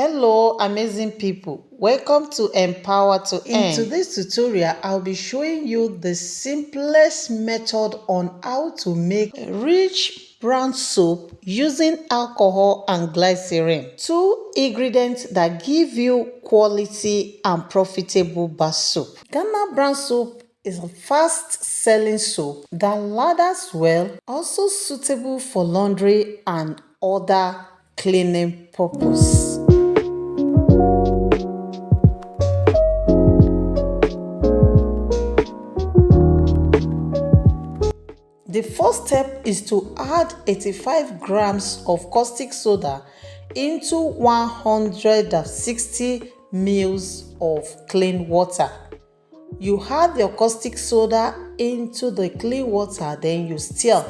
Hello, amazing people. Welcome to Empower to Earn. In today's tutorial, I'll be showing you the simplest method on how to make rich brown soap using alcohol and glycerin. Two ingredients that give you quality and profitable bar soap. Ghana brown soap is a fast-selling soap that lathers well, also suitable for laundry and other cleaning purposes. The first step is to add 85 grams of caustic soda into 160 ml of clean water. You add your caustic soda into the clean water, then you stir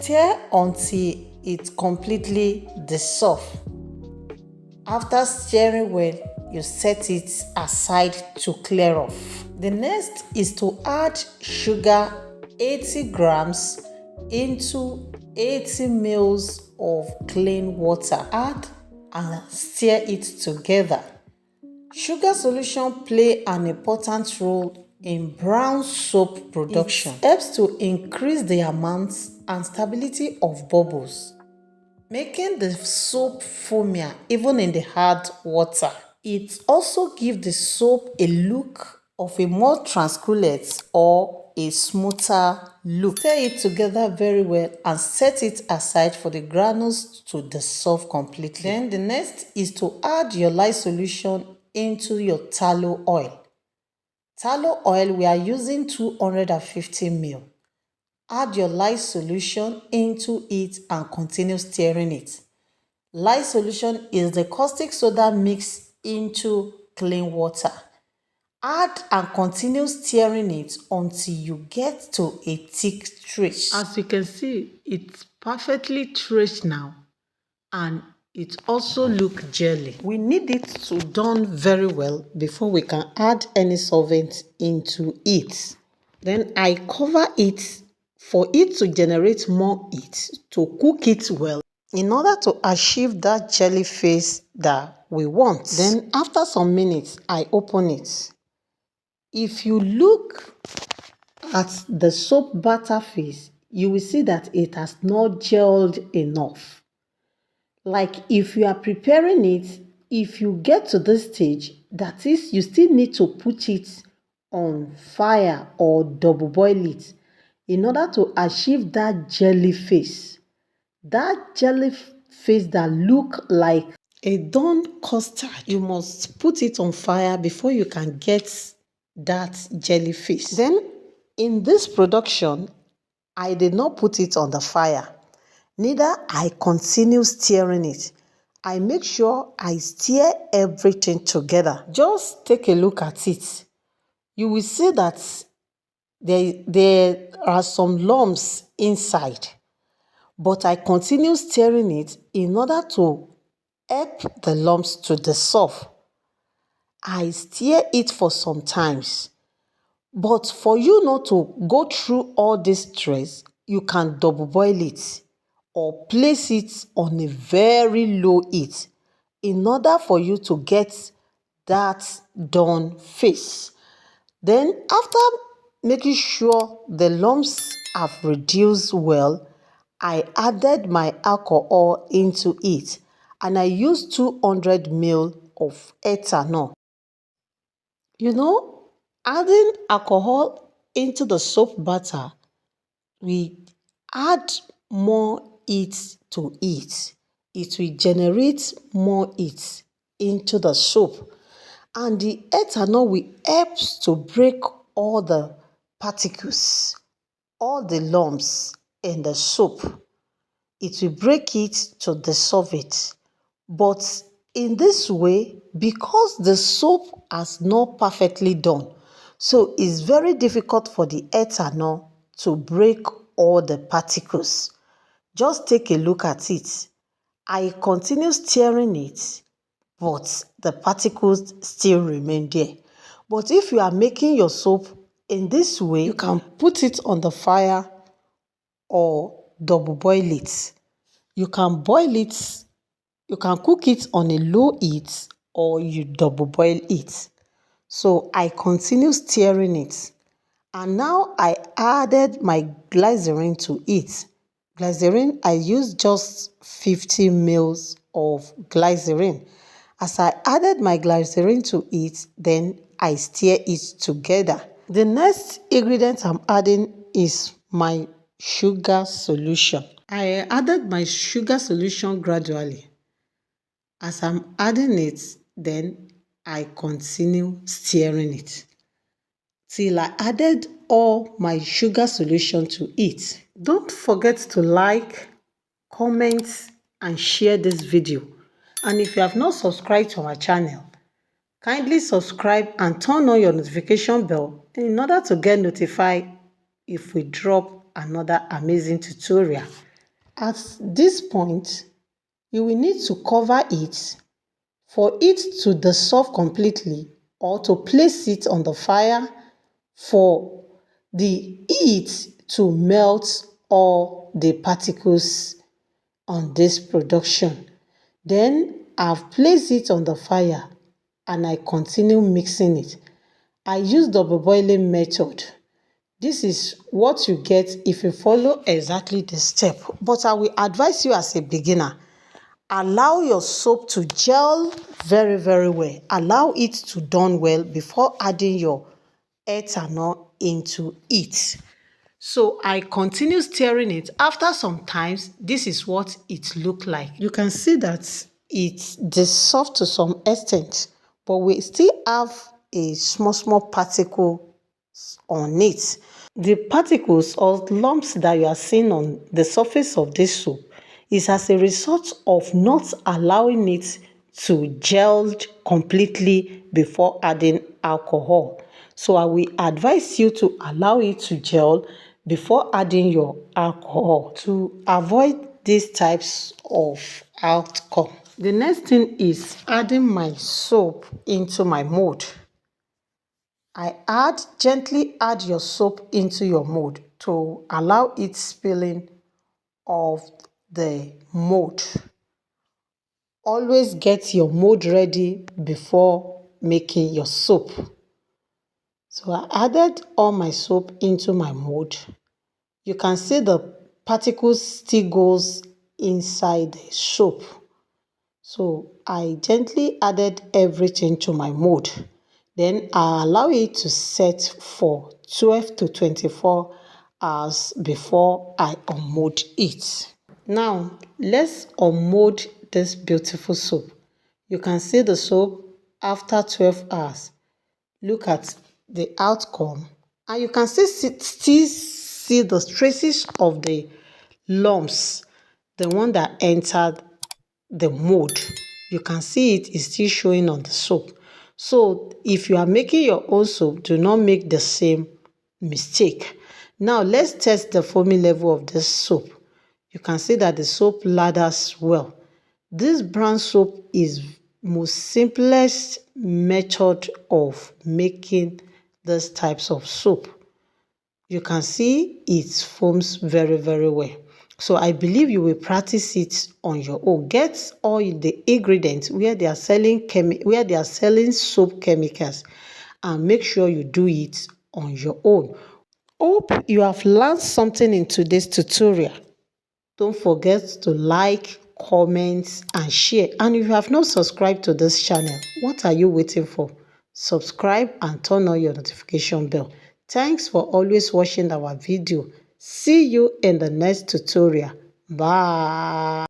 until it completely dissolves. After stirring well, you set it aside to clear off. The next is to add sugar 80 grams into 80 ml of clean water. Add and stir it together. Sugar solution play an important role in brown soap production. It helps to increase the amount and stability of bubbles, making the soap foamier even in the hard water. It also gives the soap a look of a more translucent or a smoother look. Stir it together very well and set it aside for the granules to dissolve completely. Then the next is to add your lye solution into your tallow oil. Tallow oil, we are using 250 ml. Add your lye solution into it and continue stirring it. Lye solution is the caustic soda mixed into clean water. Add and continue stirring it until you get to a thick trace. As you can see, it's perfectly traced now and it also looks jelly. We need it to done very well before we can add any solvent into it. Then I cover it for it to generate more heat to cook it well in order to achieve that jelly face that we want. Then after some minutes, I open it. If you look at the soap batter face, you will see that it has not gelled enough. Like if you are preparing it, if you get to this stage, that is, you still need to put it on fire or double boil it in order to achieve that jelly face. That jelly face that look like a done custard, you must put it on fire before you can get that jelly face. Then in this production, I did not put it on the fire. Neither I continue stirring it. I make sure I stir everything together. Just take a look at it. You will see that there are some lumps inside. But I continue stirring it in order to help the lumps to dissolve. I stir it for some times. But for you not to go through all this stress, you can double boil it or place it on a very low heat in order for you to get that done face. Then after making sure the lumps have reduced well, I added my alcohol into it and I used 200 ml of ethanol. You know, adding alcohol into the soap batter, we add more heat to it. It will generate more heat into the soap. And the ethanol will help to break all the particles, all the lumps in the soap. It will break it to dissolve it. But in this way, because the soap has not perfectly done, so it's very difficult for the ethanol to break all the particles. Just take a look at it. I continue stirring it, but the particles still remain there. But if you are making your soap in this way, you can put it on the fire or double boil it. You can boil it, you can cook it on a low heat or you double boil it. So I continue stirring it. And now I added my glycerin to it. Glycerin, I used just 50 mils of glycerin. As I added my glycerin to it, then I stir it together. The next ingredient I'm adding is my sugar solution. I added my sugar solution gradually. As I'm adding it, then I continue stirring it till I added all my sugar solution to it. Don't forget to like, comment, and share this video. And if you have not subscribed to our channel, kindly subscribe and turn on your notification bell in order to get notified if we drop another amazing tutorial. At this point, you will need to cover it for it to dissolve completely, or to place it on the fire for the heat to melt all the particles on this production. Then I've placed it on the fire and I continue mixing it. I use double boiling method. This is what you get if you follow exactly this step. But I will advise you as a beginner, allow your soap to gel very, very well. Allow it to done well before adding your ethanol into it. So I continue stirring it. After some times, this is what it looked like. You can see that it's dissolved to some extent, but we still have a small particle on it. The particles or lumps that you are seeing on the surface of this soap is as a result of not allowing it to gel completely before adding alcohol. So I will advise you to allow it to gel before adding your alcohol to avoid these types of outcome. The next thing is adding my soap into my mold. Gently add your soap into your mold to allow it spilling of the mold. Always get your mold ready before making your soap. So I added all my soap into my mold. You can see the particles still goes inside the soap. So I gently added everything to my mold. Then I allow it to set for 12 to 24 hours before I unmold it. Now, let's unmold this beautiful soap. You can see the soap after 12 hours. Look at the outcome. And you can still see the traces of the lumps, the one that entered the mold. You can see it is still showing on the soap. So if you are making your own soap, do not make the same mistake. Now let's test the foaming level of this soap. You can see that the soap lathers well. This brown soap is most simplest method of making these types of soap. You can see it foams very, very well. So I believe you will practice it on your own. Get all the ingredients where they are selling soap chemicals, and make sure you do it on your own. Hope you have learned something in today's tutorial. Don't forget to like, comment, and share. And if you have not subscribed to this channel, what are you waiting for? Subscribe and turn on your notification bell. Thanks for always watching our video. See you in the next tutorial. Bye.